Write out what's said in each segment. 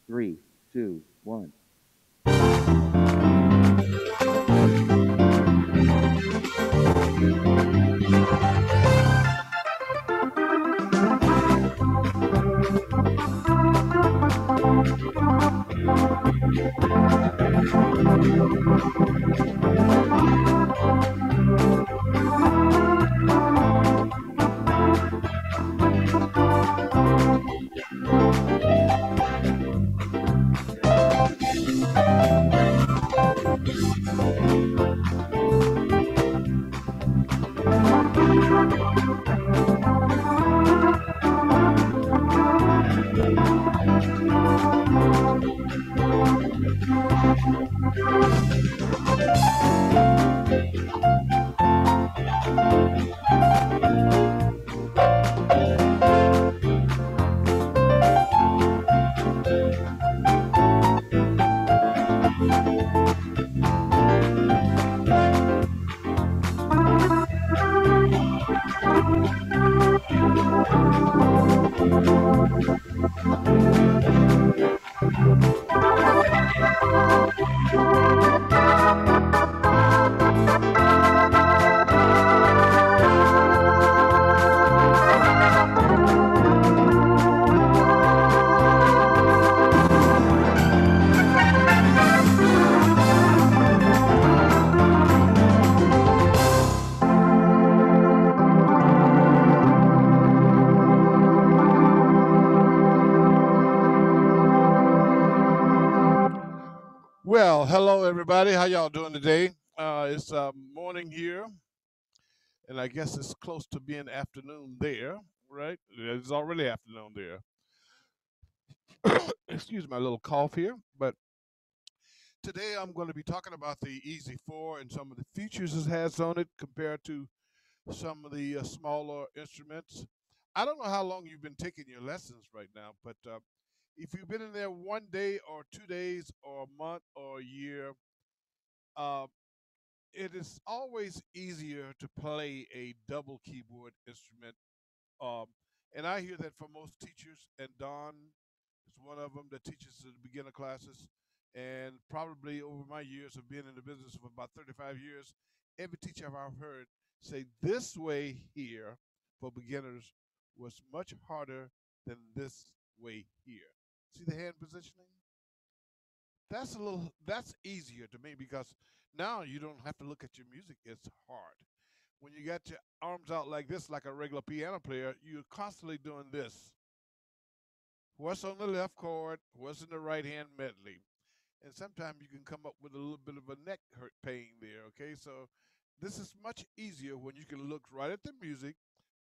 Three, two, one. Well, hello everybody. How y'all doing today? It's morning here, and I guess it's close to being afternoon there, right? It's already afternoon there. Excuse my little cough here, but today I'm going to be talking about the EZ4 and some of the features it has on it compared to some of the smaller instruments. I don't know how long you've been taking your lessons right now, but if you've been in there 1 day or 2 days or a month or a year, uh, it is always easier to play a double keyboard instrument. Um, and I hear that from most teachers, and Don is one of them that teaches the beginner classes. And probably over my years of being in the business for about 35 years, every teacher I've heard say this way here for beginners was much harder than this way here. See the hand positioning? That's easier to me because now you don't have to look at your music as hard. When you got your arms out like this, like a regular piano player, you're constantly doing this. What's on the left chord? What's in the right hand medley? And sometimes you can come up with a little bit of a neck hurt pain there. Okay, so this is much easier when you can look right at the music,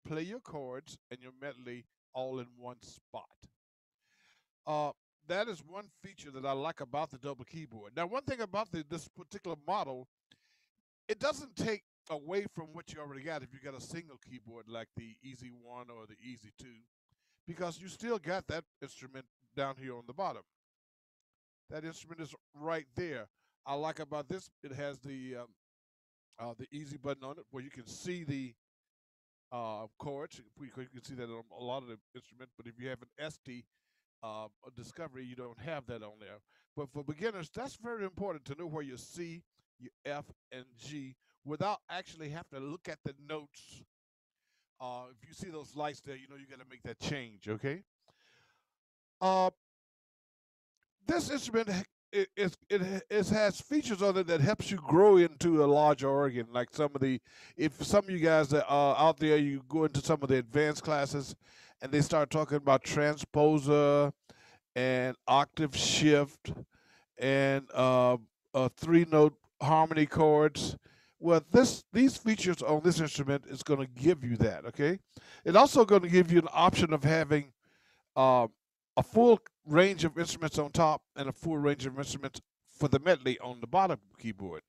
play your chords and your medley all in one spot. Uh, that is one feature that I like about the double keyboard. Now, one thing about this particular model, it doesn't take away from what you already got if you got a single keyboard like the EZ1 or the EZ2, because you still got that instrument down here on the bottom. That instrument is right there. I like about this, it has the easy button on it where you can see the chords. You can see that on a lot of the instruments, but if you have an ST a Discovery, you don't have that on there. But for beginners, that's very important to know where your C, your F, and G without actually have to look at the notes. If you see those lights there, you know you got to make that change. Okay. Uh, this instrument it has features on it that helps you grow into a larger organ. Like some of the, if some of you guys that are out there, you go into some of the advanced classes, and they start talking about transposer and octave shift and three note harmony chords. Well, these features on this instrument is going to give you that. Okay, it's also going to give you an option of having uh, a full range of instruments on top and a full range of instruments for the medley on the bottom keyboard.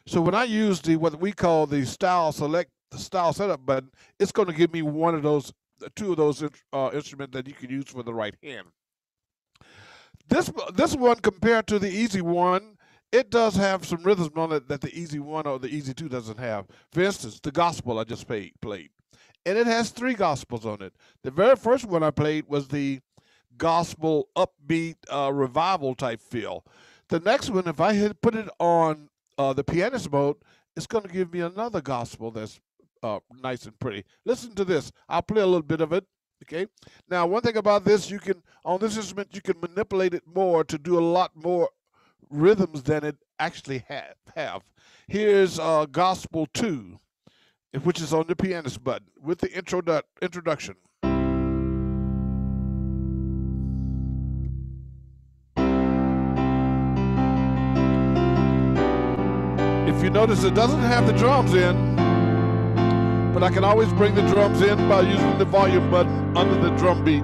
So when I use the what we call the style setup button, it's going to give me one of those, two of those instruments that you can use for the right hand. This one compared to the Easy One, it does have some rhythms on it that the Easy One or the Easy Two doesn't have. For instance, the gospel I just played, and it has three gospels on it. The very first one I played was the gospel, upbeat, revival type feel. The next one, if I put it on the pianist mode, it's going to give me another gospel that's nice and pretty. Listen to this. I'll play a little bit of it. Okay. Now, one thing about this, you can on this instrument you can manipulate it more to do a lot more rhythms than it actually have. Here's Gospel 2, which is on the pianist button with the introduction. If you notice, it doesn't have the drums in, but I can always bring the drums in by using the volume button under the drum beat.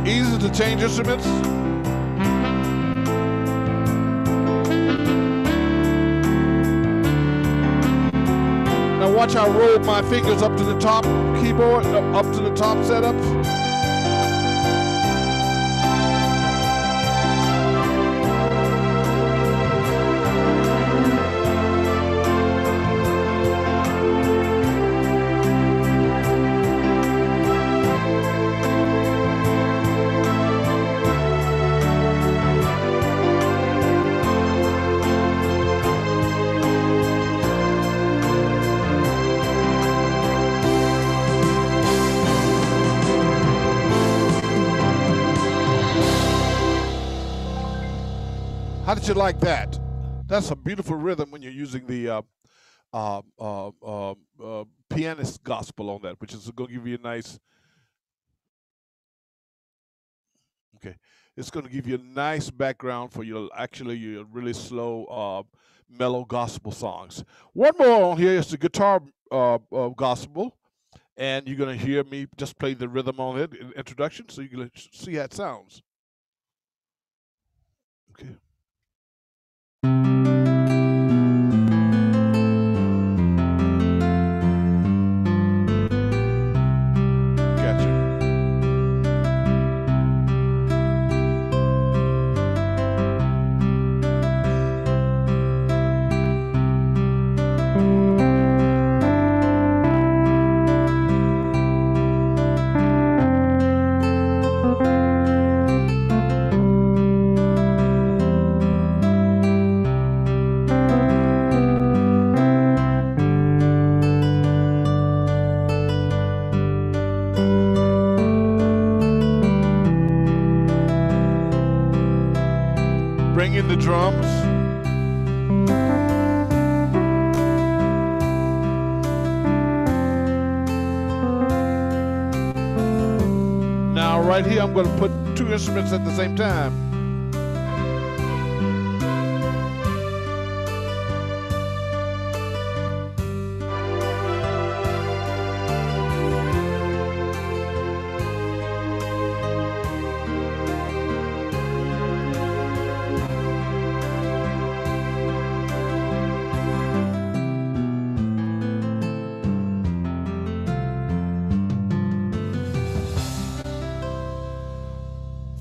Easy to change instruments. Now watch how I roll my fingers up to the top keyboard, up to the top setups. How did you like that? That's a beautiful rhythm when you're using the pianist gospel on that, which is going to give you a nice. Okay, it's going to give you a nice background for your really slow, mellow gospel songs. One more on here is the guitar gospel, and you're going to hear me just play the rhythm on it in introduction, so you can see how it sounds. Okay. Bring in the drums. Now right here I'm going to put two instruments at the same time.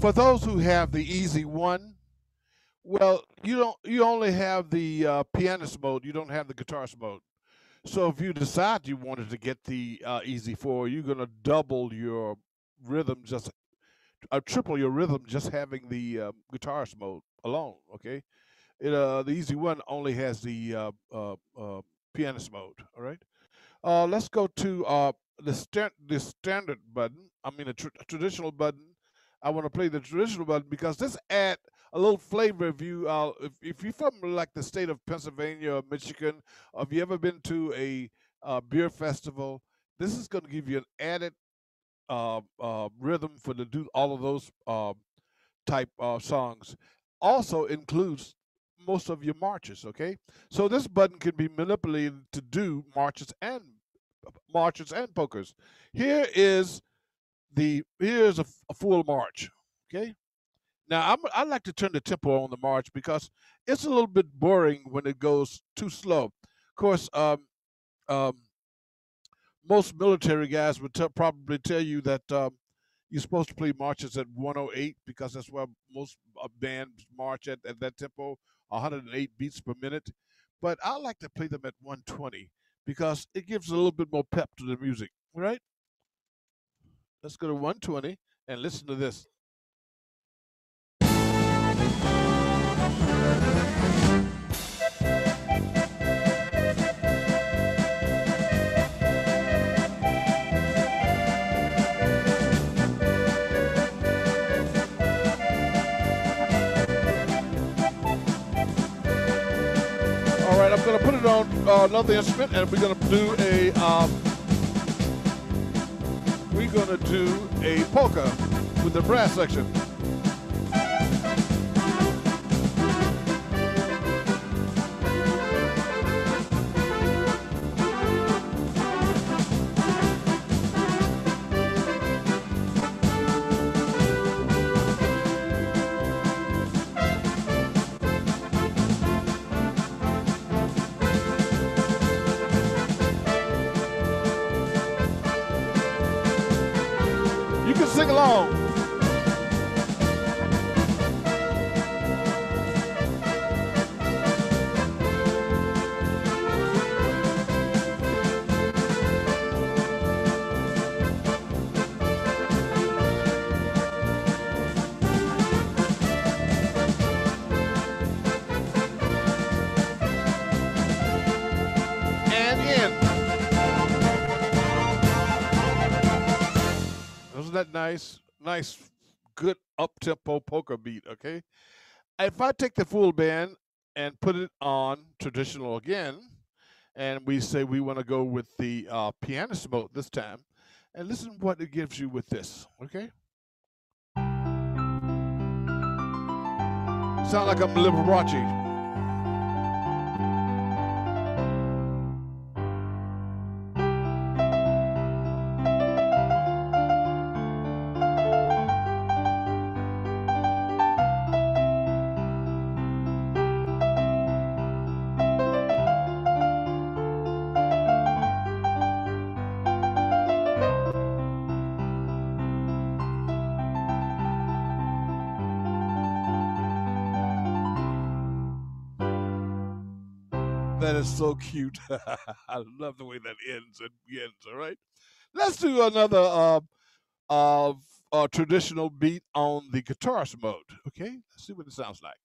For those who have the EZ1, well, you only have the pianist mode. You don't have the guitarist mode. So if you decide you wanted to get the EZ4, you're going to double your rhythm, triple your rhythm, just having the guitarist mode alone. Okay, the EZ1 only has the pianist mode. All right. Let's go to the standard button. I mean, a traditional button. I want to play the traditional button because this add a little flavor. If you're from like the state of Pennsylvania or Michigan, or if you ever been to a beer festival, this is going to give you an added rhythm for to do all of those type songs. Also includes most of your marches. Okay, so this button can be manipulated to do marches and polkas. Here's a full march. Okay. Now I like to turn the tempo on the march because it's a little bit boring when it goes too slow. Of course, um, most military guys would probably tell you that You're supposed to play marches at 108 because that's where most bands march at that tempo, 108 beats per minute. But I like to play them at 120 because it gives a little bit more pep to the music. All right? Let's go to 120 and listen to this. All right, I'm going to put it on another instrument, and we're going to do a polka with the brass section. You can sing along. And in. Wasn't that nice? Nice, good up-tempo polka beat, okay? If I take the full band and put it on traditional again, and we say we want to go with the pianist mode this time, and listen what it gives you with this, okay? Sound like I'm Liberace. That is so cute. I love the way that ends and begins, all right? Let's do another traditional beat on the guitarist mode, okay? Let's see what it sounds like.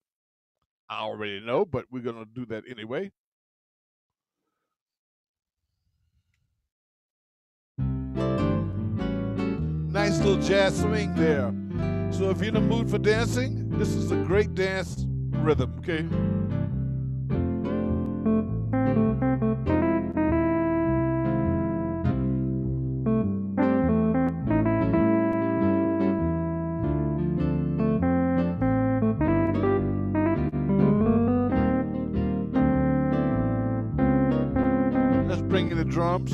I already know, but we're going to do that anyway. Nice little jazz swing there. So if you're in the mood for dancing, this is a great dance rhythm, okay? Let's bring in the drums.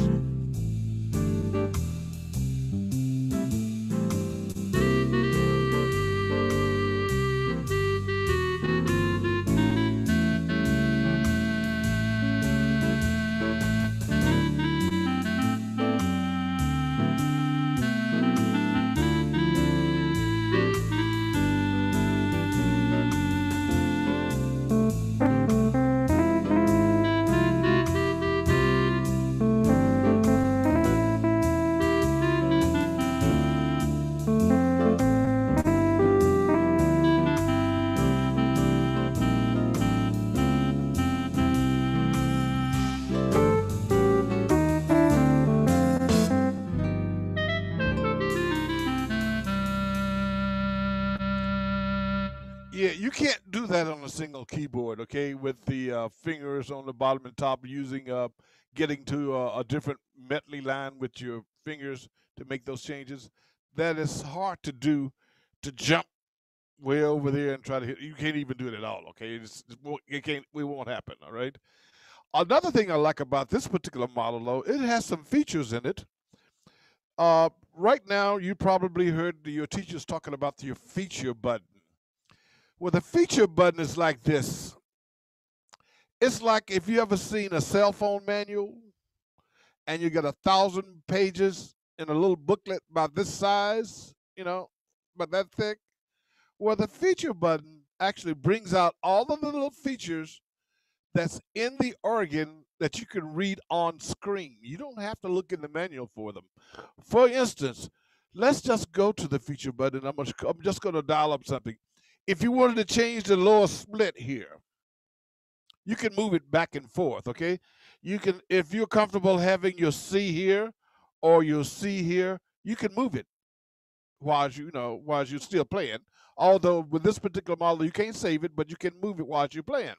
Yeah, you can't do that on a single keyboard, okay? With the fingers on the bottom and top, using getting to a different medley line with your fingers to make those changes. That is hard to do. To jump way over there and try to hit, you can't even do it at all. Okay, it can't. It won't happen. All right. Another thing I like about this particular model, though, it has some features in it. Right now, you probably heard your teachers talking about your feature button. Well, the feature button is like this. It's like if you ever seen a cell phone manual and you get 1,000 pages in a little booklet about this size, you know, but that thick. Well, the feature button actually brings out all of the little features that's in the organ that you can read on screen. You don't have to look in the manual for them. For instance, let's just go to the feature button. I'm just going to dial up something. If you wanted to change the lower split here, you can move it back and forth, okay? You can, if you're comfortable having your C here or your C here, you can move it while while you're still playing. Although with this particular model, you can't save it, but you can move it while you're playing.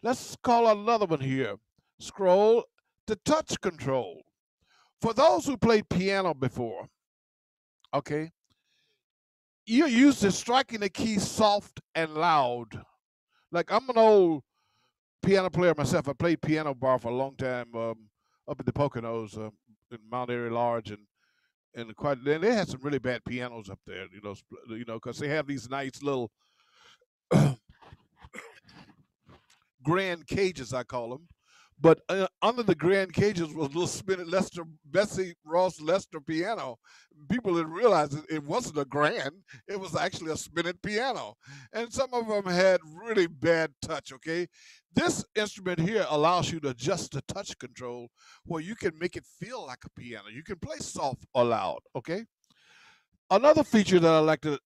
Let's call out another one here. Scroll to touch control. For those who played piano before, okay, you're used to striking the key soft and loud. Like I'm an old piano player myself. I played piano bar for a long time up at the Poconos in Mount Airy Lodge, and quite. Then they had some really bad pianos up there. Because they have these nice little grand cages, I call them. But under the grand cages was a little spinning Bessie Ross Lester piano. People didn't realize it wasn't a grand; it was actually a spinning piano. And some of them had really bad touch. Okay, this instrument here allows you to adjust the touch control, where you can make it feel like a piano. You can play soft or loud. Okay. Another feature that I like to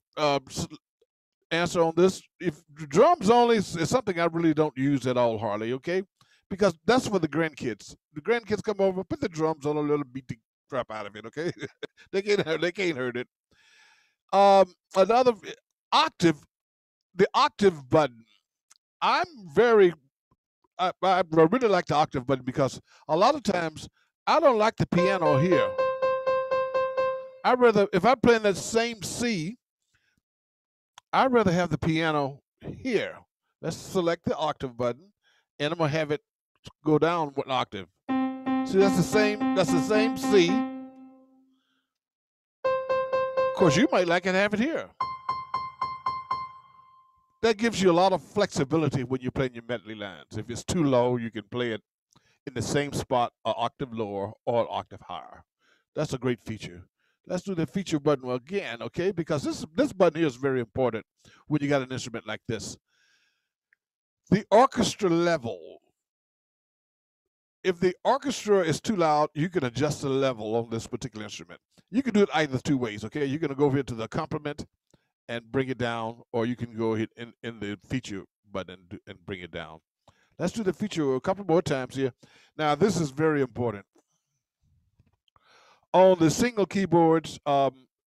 answer on this. If drums only is something I really don't use at all, hardly, okay? Because that's for the grandkids. The grandkids come over, put the drums on a little, beat the crap out of it, okay? They can't hurt it. Another octave, the octave button. I'm very I really like the octave button because a lot of times I don't like the piano here. I rather, if I'm playing that same C, I'd rather have the piano here. Let's select the octave button, and I'm gonna have it go down one octave. See, that's the same. That's the same C. Of course, you might like it have it here. That gives you a lot of flexibility when you're playing your medley lines. If it's too low, you can play it in the same spot, an octave lower or an octave higher. That's a great feature. Let's do the feature button again, okay? Because this button here is very important when you got an instrument like this. The orchestra level. If the orchestra is too loud, you can adjust the level on this particular instrument. You can do it either two ways, okay? You're going to go over here to the complement and bring it down, or you can go ahead in the feature button and bring it down. Let's do the feature a couple more times here. Now, this is very important. On the single keyboards,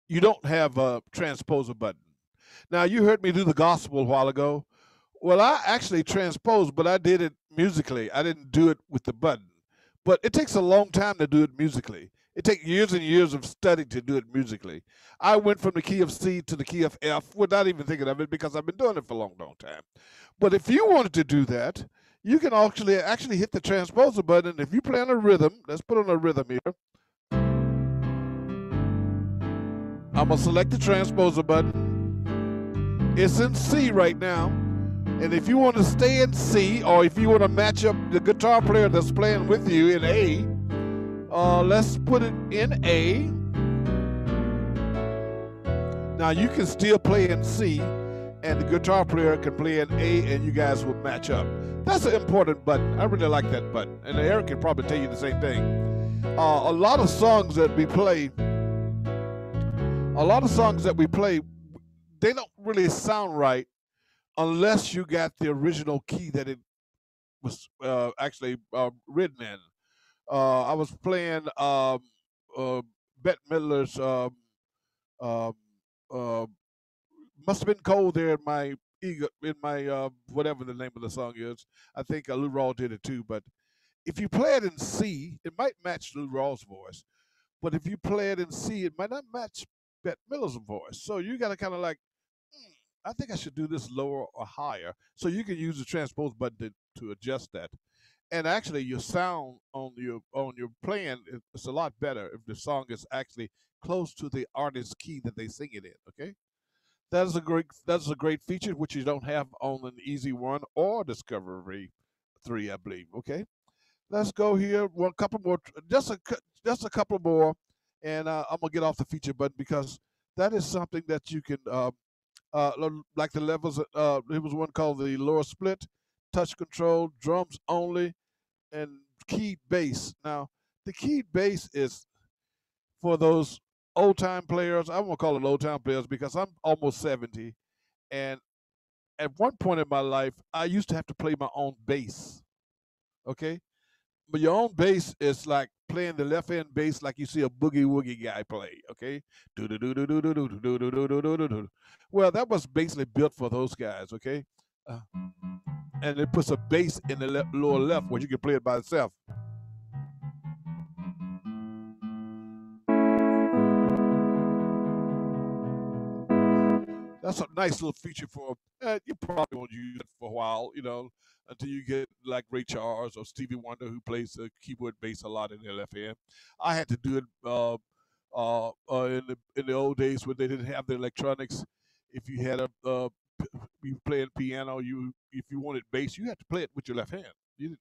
you don't have a transposer button. Now, you heard me do the gospel a while ago. Well, I actually transposed, but I did it musically. I didn't do it with the button. But it takes a long time to do it musically. It takes years and years of study to do it musically. I went from the key of C to the key of F without even thinking of it because I've been doing it for a long, long time. But if you wanted to do that, you can actually hit the transposer button. If you play on a rhythm, let's put on a rhythm here. I'm going to select the transposer button. It's in C right now. And if you want to stay in C, or if you want to match up the guitar player that's playing with you in A, let's put it in A. Now you can still play in C, and the guitar player can play in A, and you guys will match up. That's an important button. I really like that button. And Eric can probably tell you the same thing. A lot of songs that we play, they don't really sound right unless you got the original key that it was actually written in. I was playing Bette Midler's uh, "Must Have Been Cold" there in my whatever the name of the song is. I think Lou Rawls did it too. But if you play it in C, it might match Lou Rawls' voice. But if you play it in C, it might not match Bette Midler's voice. So you got to kind of like, I think I should do this lower or higher. So you can use the transpose button to adjust that. And actually, your sound on your playing is a lot better if the song is actually close to the artist's key that they sing it in. Okay, that's a great feature which you don't have on an EZ1 or Discovery 3, I believe. Okay, let's go here. One couple more, just a couple more, and I'm gonna get off the feature button because that is something that you can like the levels. There was one called the lower split, touch control, drums only, and keyed bass. Now, the keyed bass is for those old time players. I won't call it old time players because I'm almost 70, and at one point in my life, I used to have to play my own bass. Okay, but your own bass is like playing the left hand bass like you see a boogie woogie guy play. Okay, do do do do do do do do do do do do do do. Well, that was basically built for those guys. Okay, uh, and it puts a bass in the lower left where you can play it by itself. That's a nice little feature for. You probably won't use it for a while, until you get like Ray Charles or Stevie Wonder, who plays the keyboard bass a lot in their left hand. I had to do it in the old days when they didn't have the electronics. If you had you playing piano, if you wanted bass, you had to play it with your left hand. You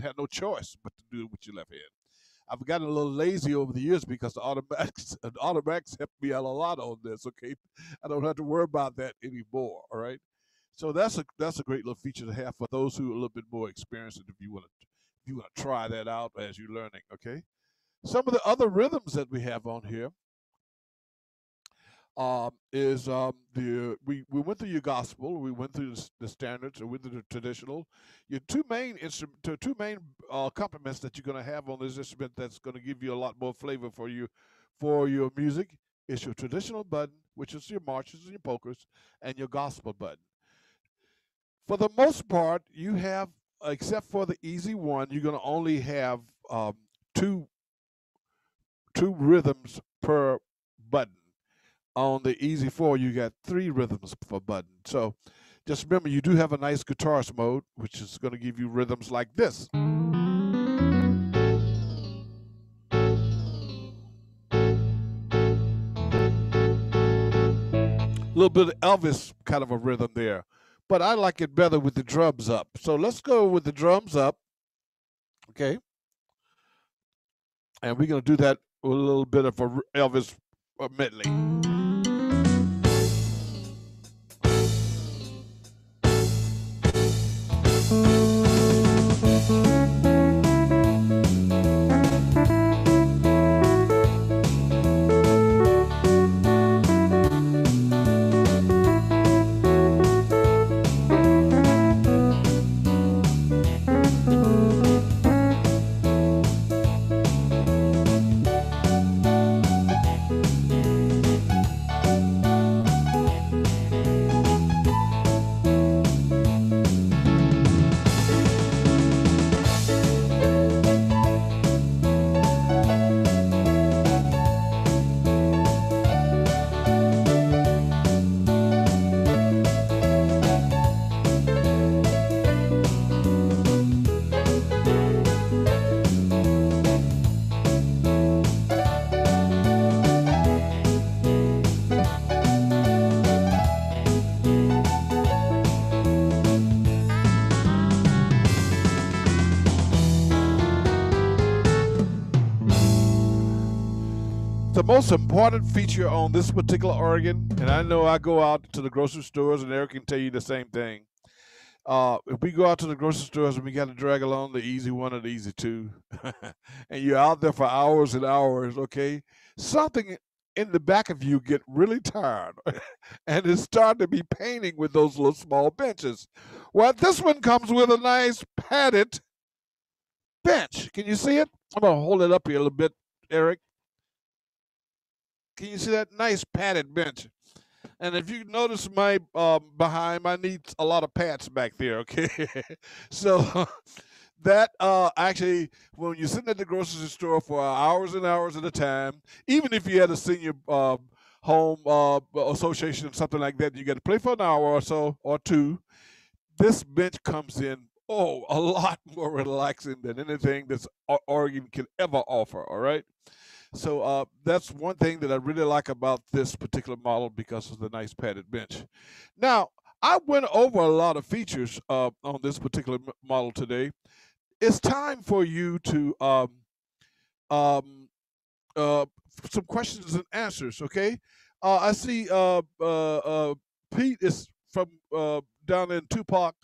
had no choice but to do it with your left hand. I've gotten a little lazy over the years because the automatics helped me out a lot on this. Okay, I don't have to worry about that anymore. All right, so that's a great little feature to have for those who are a little bit more experienced. And if you want to try that out as you're learning. Okay, some of the other rhythms that we have on here is we went through your gospel, we went through the standards, we went through the traditional. Your two main accompaniments that you're going to have on this instrument that's going to give you a lot more flavor for your music is your traditional button, which is your marches and your polkas, and your gospel button. For the most part, you have, except for the EZ1, you're going to only have two two rhythms per button. On the EZ4, you got three rhythms per button. So just remember, you do have a nice guitarist mode, which is going to give you rhythms like this. A little bit of Elvis kind of a rhythm there. But I like it better with the drums up. So let's go with the drums up. Okay. And we're going to do that with a little bit of a Elvis medley. The most important feature on this particular organ, and I know I go out to the grocery stores and Eric can tell you the same thing. If we go out to the grocery stores and we got to drag along the EZ1 or the EZ2, and you're out there for hours and hours, okay, something in the back of you get really tired, and it's starting to be paining with those little small benches. Well, this one comes with a nice padded bench. Can you see it? I'm gonna hold it up here a little bit, Eric. Can you see that nice padded bench? And if you notice my behind, I need a lot of pads back there. Okay, so that actually, when you're sitting at the grocery store for hours and hours at a time, even if you had a senior home association or something like that, you got to play for an hour or so or two. This bench comes in a lot more relaxing than anything this organ can ever offer. All right. So that's one thing that I really like about this particular model because of the nice padded bench. Now, I went over a lot of features on this particular model today. It's time for you to um, some questions and answers, okay? I see Pete is from down in Tupac,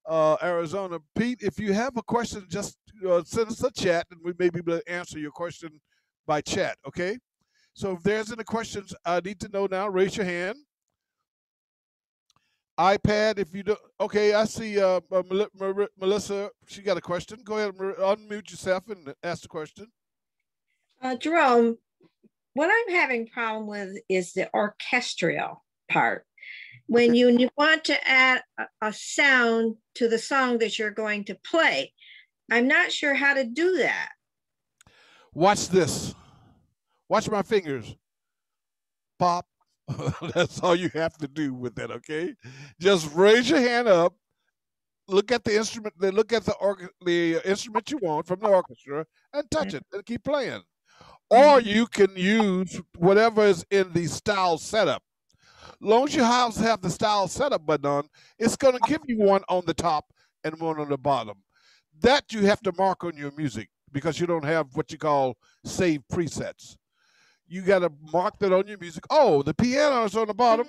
Arizona. Pete, if you have a question, just send us a chat, and we may be able to answer your question by chat. Okay. So if there's any questions, I need to know now. Raise your hand. iPad, if you don't. Okay, I see Melissa. She got a question. Go ahead and unmute yourself and ask the question. Jerome, what I'm having problem with is the orchestral part. When you want to add a sound to the song that you're going to play, I'm not sure how to do that. Watch this. Watch my fingers. Pop. That's all you have to do with that, okay? Just raise your hand up. Look at the instrument. Then look at the instrument you want from the orchestra and touch it and keep playing. Or you can use whatever is in the style setup. Long as you have the style setup button on, it's going to give you one on the top and one on the bottom. That you have to mark on your music because you don't have what you call save presets. You got to mark that on your music. Oh, the piano is on the bottom.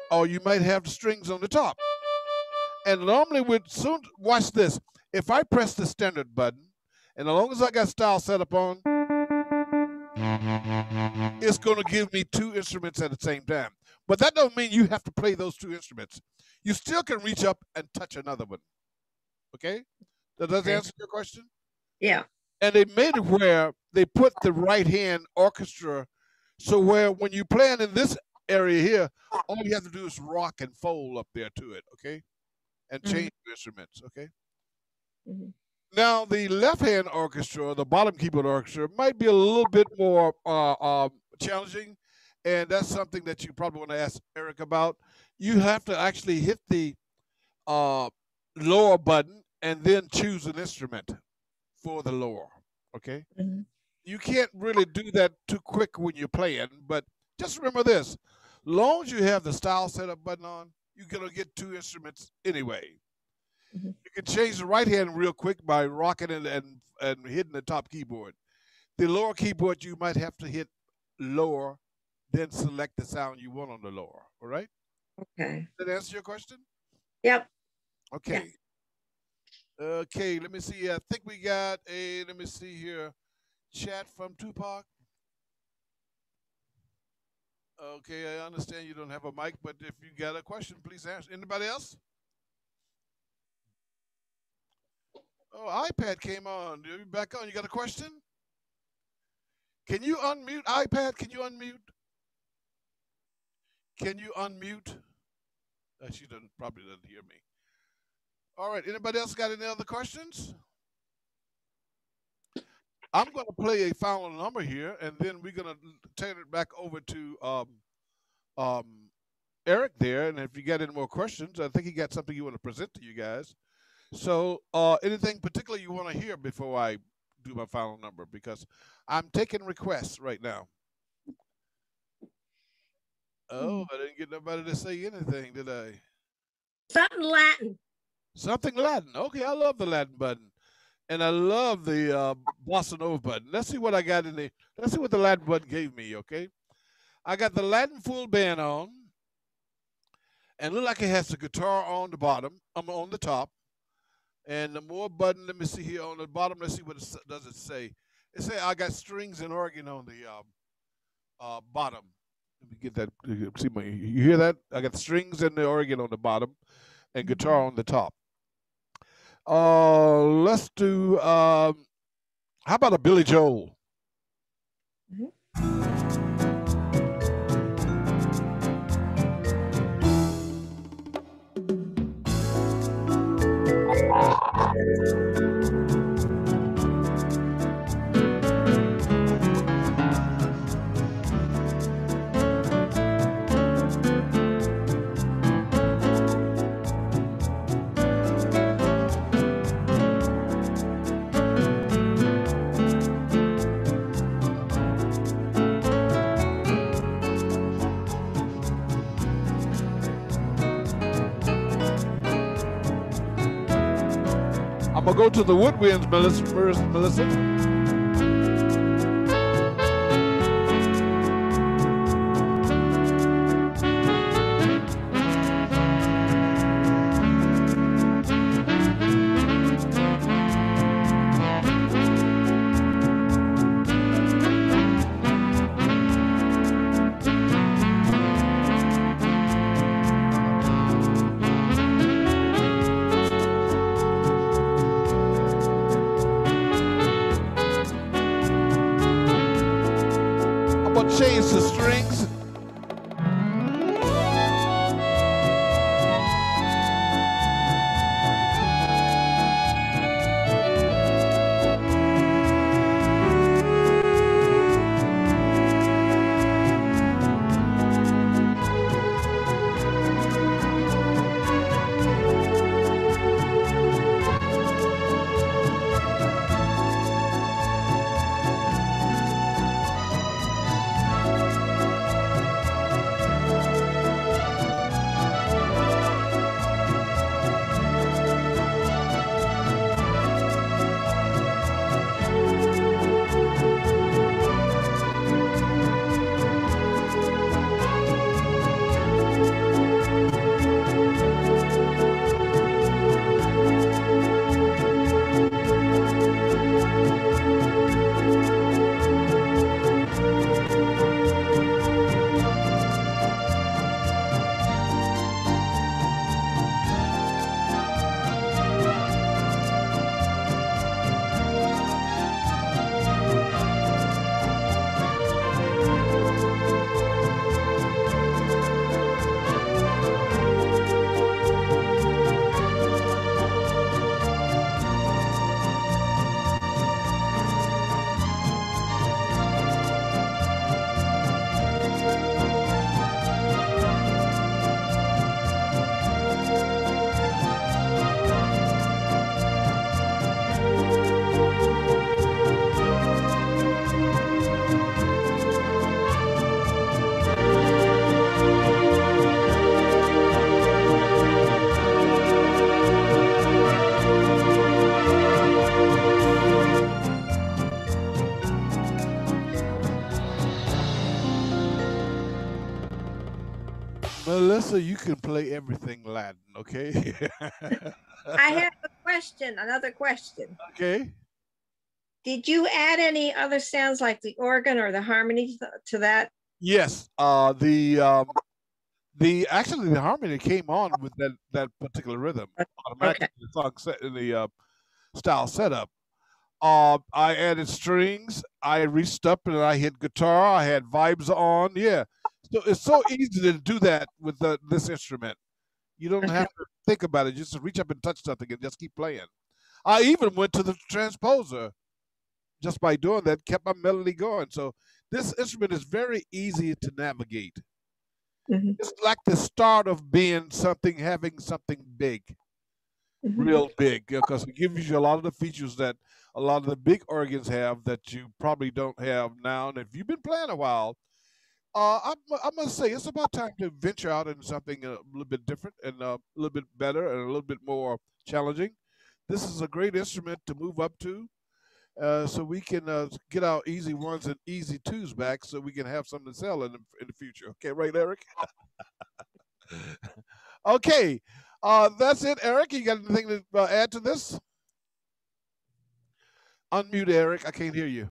Or you might have the strings on the top. And normally watch this. If I press the standard button, and as long as I got style set up on, it's going to give me two instruments at the same time. But that don't mean you have to play those two instruments. You still can reach up and touch another one. Okay? Does that answer your question? Yeah. And they made it where they put the right hand orchestra, so where when you're playing in this area here, all you have to do is rock and fold up there to it, okay? And change the instruments, okay? Now, the left hand orchestra, the bottom keyboard orchestra, might be a little bit more challenging, and that's something that you probably want to ask Eric about. You have to actually hit the lower button and then choose an instrument for the lower, okay? You can't really do that too quick when you're playing, but just remember this. Long as you have the style setup button on, you're going to get two instruments anyway. You can change the right hand real quick by rocking it and hitting the top keyboard. The lower keyboard, you might have to hit lower, then select the sound you want on the lower, all right? Okay. Did that answer your question? Yep. Okay. Yeah. Okay, let me see. I think we got let me see here, chat from Tupac. Okay, I understand you don't have a mic, but if you got a question, please answer. Anybody else? Oh, iPad came on. Are you back on? You got a question? Can you unmute? iPad, can you unmute? Can you unmute? She probably doesn't hear me. All right, anybody else got any other questions? I'm going to play a final number here, and then we're going to turn it back over to Eric there. And if you got any more questions, I think he got something you want to present to you guys. So anything particular you want to hear before I do my final number? Because I'm taking requests right now. Oh, I didn't get nobody to say anything, did I? Something Latin. Something Latin. Okay, I love the Latin button. And I love the bossa nova button. Let's see what I got in the. Let's see what the Latin button gave me. Okay, I got the Latin full band on, and look like it has the guitar on the bottom. I'm on the top, and the more button. Let me see here on the bottom. Let's see what does it say. It say I got strings and organ on the bottom. Let me get that. See you hear that? I got strings and the organ on the bottom, and guitar on the top. Let's do, how about a Billy Joel? I'm going to go to the woodwinds, Melissa. change the strings. Melissa, you can play everything Latin, okay? I have a question, another question. Okay. Did you add any other sounds like the organ or the harmony to that? Yes. Actually the harmony came on with that particular rhythm automatically. Okay. The song set in the style setup. I added strings. I reached up and I hit guitar. I had vibes on. Yeah. So it's so easy to do that with this instrument. You don't have to think about it. Just reach up and touch something and just keep playing. I even went to the transposer just by doing that, kept my melody going. So this instrument is very easy to navigate. Mm-hmm. It's like the start of being something, having something big, real big, because it gives you a lot of the features that a lot of the big organs have that you probably don't have now. And if you've been playing a while, I must say it's about time to venture out into something a little bit different and a little bit better and a little bit more challenging. This is a great instrument to move up to, so we can get our easy ones and easy twos back, so we can have something to sell in the future. Okay, right, Eric? Okay, that's it, Eric. You got anything to add to this? Unmute, Eric. I can't hear you.